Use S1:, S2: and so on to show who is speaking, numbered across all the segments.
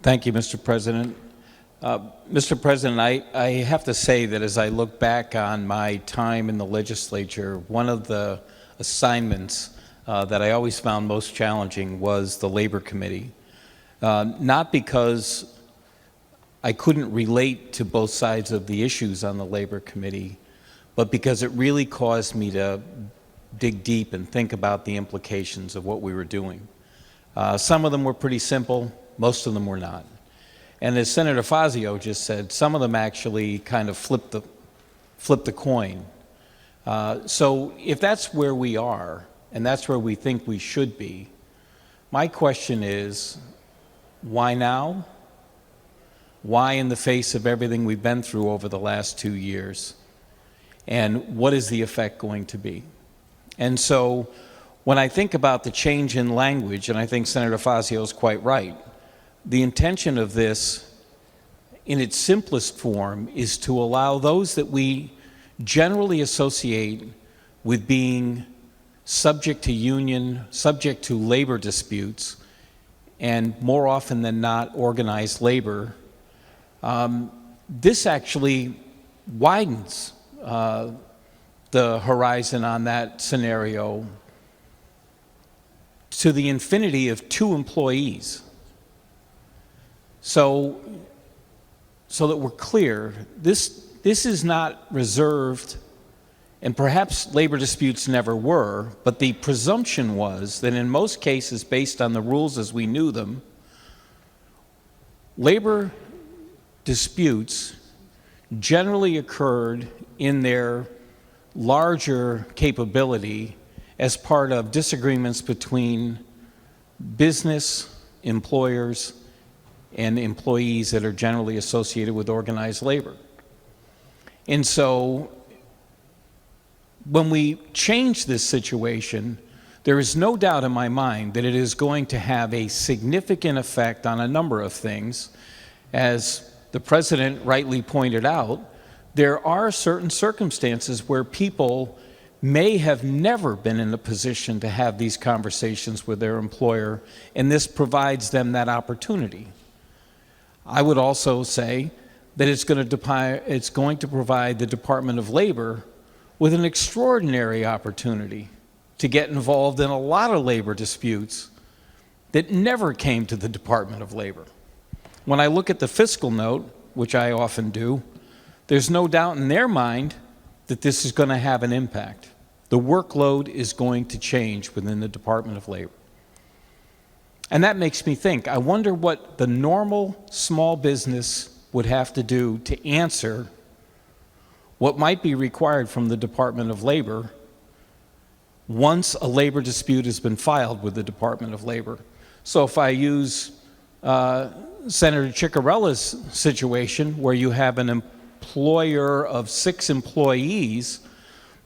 S1: Thank you, Mr. President. Mr. President, I have to say that as I look back on my time in the legislature, one of the assignments that I always found most challenging was the Labor Committee. Not because I couldn't relate to both sides of the issues on the Labor Committee, but because it really caused me to dig deep and think about the implications of what we were doing. Some of them were pretty simple, most of them were not. And as Senator Fazio just said, some of them actually kind of flipped the coin. So if that's where we are, and that's where we think we should be, my question is, why now? Why in the face of everything we've been through over the last 2 years? And what is the effect going to be? And so when I think about the change in language, and I think Senator Fazio is quite right, the intention of this in its simplest form is to allow those that we generally associate with being subject to labor disputes, and more often than not organized labor. This actually widens the horizon on that scenario to the infinity of 2 employees. So that we're clear, this is not reserved, and perhaps labor disputes never were, but the presumption was that in most cases, based on the rules as we knew them, labor disputes generally occurred in their larger capability as part of disagreements between business, employers, and employees that are generally associated with organized labor. And so when we change this situation, there is no doubt in my mind that it is going to have a significant effect on a number of things. As the President rightly pointed out, there are certain circumstances where people may have never been in a position to have these conversations with their employer, and this provides them that opportunity. I would also say that it's going to provide the Department of Labor with an extraordinary opportunity to get involved in a lot of labor disputes that never came to the Department of Labor. When I look at the fiscal note, which I often do, there's no doubt in their mind that this is going to have an impact. The workload is going to change within the Department of Labor. And that makes me think, I wonder what the normal small business would have to do to answer what might be required from the Department of Labor once a labor dispute has been filed with the Department of Labor. So if I use Senator Ciccarella's situation, where you have an employer of 6 employees,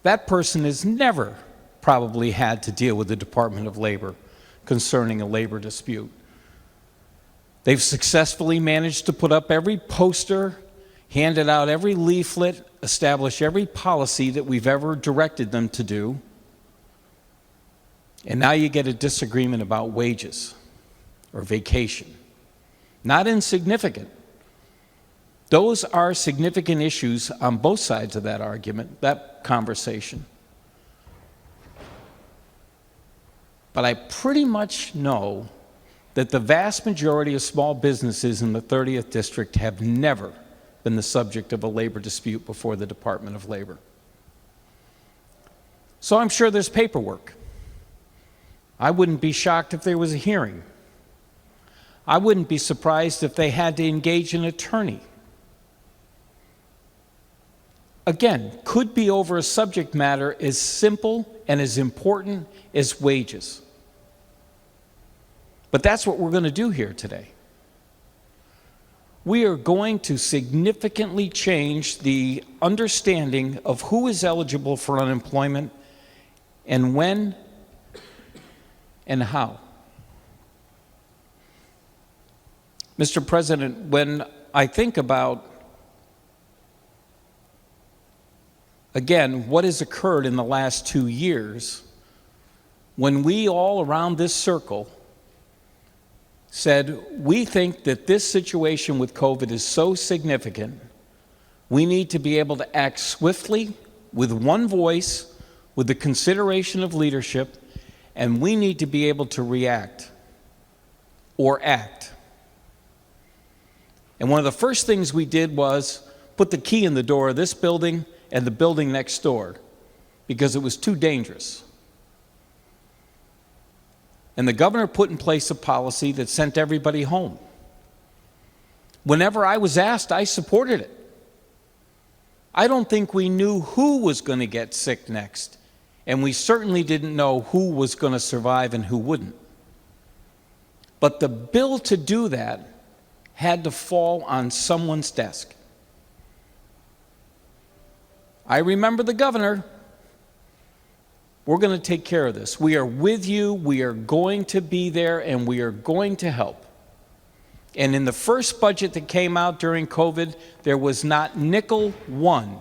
S1: that person has never probably had to deal with the Department of Labor concerning a labor dispute. They've successfully managed to put up every poster, handed out every leaflet, established every policy that we've ever directed them to do, and now you get a disagreement about wages or vacation. Not insignificant. Those are significant issues on both sides of that argument, that conversation. But I pretty much know that the vast majority of small businesses in the 30th District have never been the subject of a labor dispute before the Department of Labor. So I'm sure there's paperwork. I wouldn't be shocked if there was a hearing. I wouldn't be surprised if they had to engage an attorney. Again, could be over a subject matter as simple and as important as wages. But that's what we're going to do here today. We are going to significantly change the understanding of who is eligible for unemployment and when and how. Mr. President, when I think about, again, what has occurred in the last 2 years, when we all around this circle said, we think that this situation with COVID is so significant, we need to be able to act swiftly, with one voice, with the consideration of leadership, and we need to be able to react or act. And one of the first things we did was put the key in the door of this building and the building next door, because it was too dangerous. And the governor put in place a policy that sent everybody home. Whenever I was asked, I supported it. I don't think we knew who was going to get sick next, and we certainly didn't know who was going to survive and who wouldn't. But the bill to do that had to fall on someone's desk. I remember the governor. We're going to take care of this. We are with you. We are going to be there, and we are going to help. And in the first budget that came out during COVID, there was not nickel one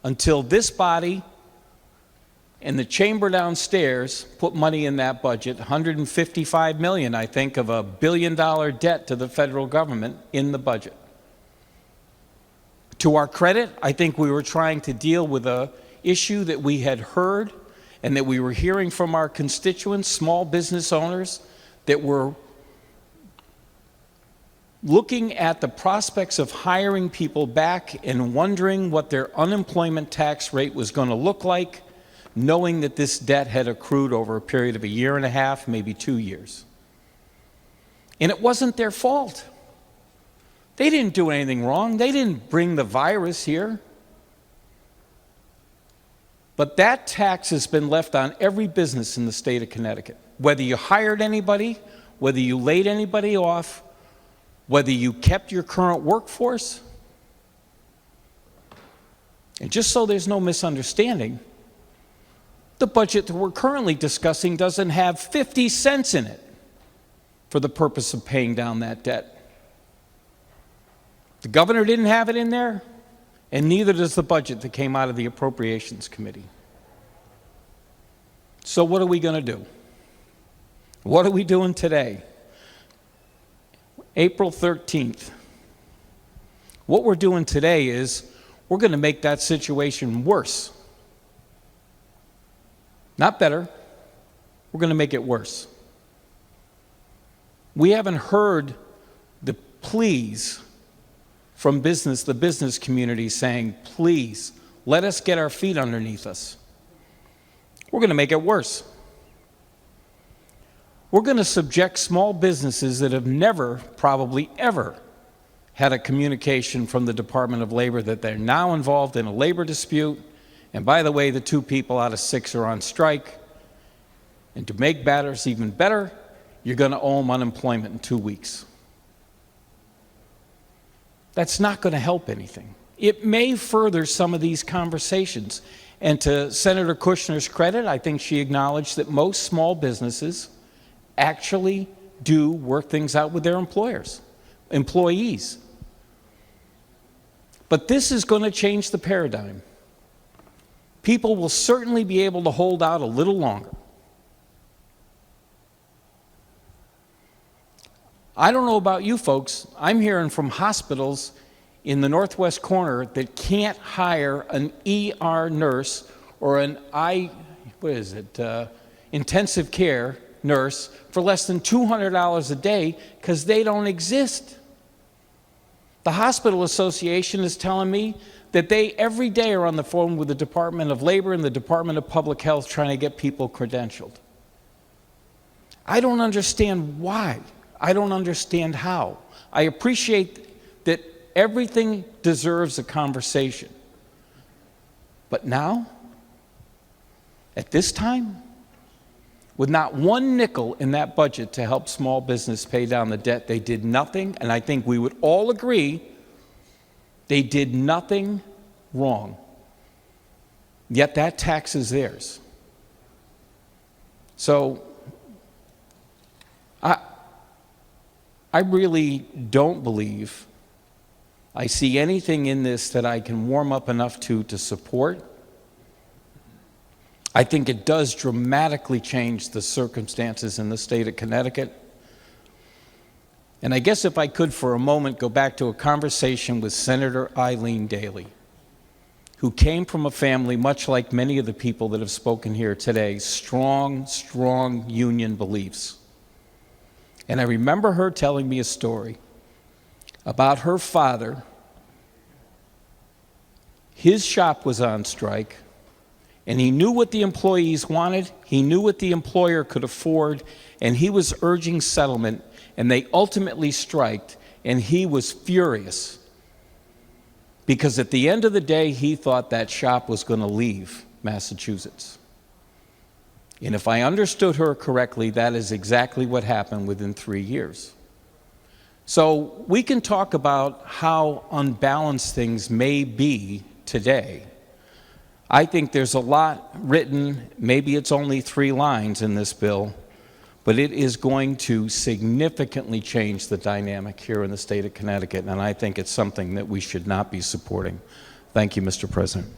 S1: until this body and the chamber downstairs put money in that budget, $155 million, I think, of a $1 billion debt to the federal government in the budget. To our credit, I think we were trying to deal with an issue that we had heard and that we were hearing from our constituents, small business owners, that were looking at the prospects of hiring people back and wondering what their unemployment tax rate was going to look like, knowing that this debt had accrued over a period of a year and a half, maybe 2 years. And it wasn't their fault. They didn't do anything wrong. They didn't bring the virus here. But that tax has been left on every business in the state of Connecticut. Whether you hired anybody, whether you laid anybody off, whether you kept your current workforce. And just so there's no misunderstanding, the budget that we're currently discussing doesn't have 50 cents in it for the purpose of paying down that debt. The governor didn't have it in there, and neither does the budget that came out of the Appropriations Committee. So what are we going to do? What are we doing today? April 13th. What we're doing today is we're going to make that situation worse. Not better. We're going to make it worse. We haven't heard the pleas from the business community saying, please, let us get our feet underneath us. We're going to make it worse. We're going to subject small businesses that have never, probably ever, had a communication from the Department of Labor that they're now involved in a labor dispute. And by the way, the 2 people out of 6 are on strike. And to make matters even better, you're going to owe them unemployment in 2 weeks. That's not going to help anything. It may further some of these conversations. And to Senator Kushner's credit, I think she acknowledged that most small businesses actually do work things out with their employees. But this is going to change the paradigm. People will certainly be able to hold out a little longer. I don't know about you folks, I'm hearing from hospitals in the northwest corner that can't hire an ER nurse or an intensive care nurse for less than $200 a day because they don't exist. The Hospital Association is telling me that they every day are on the phone with the Department of Labor and the Department of Public Health trying to get people credentialed. I don't understand why. I don't understand how. I appreciate that everything deserves a conversation. But now, at this time, with not one nickel in that budget to help small business pay down the debt, they did nothing, and I think we would all agree they did nothing wrong. Yet that tax is theirs. So I really don't believe I see anything in this that I can warm up enough to support. I think it does dramatically change the circumstances in the state of Connecticut. And I guess if I could for a moment go back to a conversation with Senator Eileen Daley, who came from a family much like many of the people that have spoken here today, strong union beliefs. And I remember her telling me a story about her father. His shop was on strike, and he knew what the employees wanted, he knew what the employer could afford, and he was urging settlement, and they ultimately striked, and he was furious. Because at the end of the day, he thought that shop was going to leave Massachusetts. And if I understood her correctly, that is exactly what happened within 3 years. So we can talk about how unbalanced things may be today. I think there's a lot written, maybe it's only 3 lines in this bill, but it is going to significantly change the dynamic here in the state of Connecticut, and I think it's something that we should not be supporting. Thank you, Mr. President.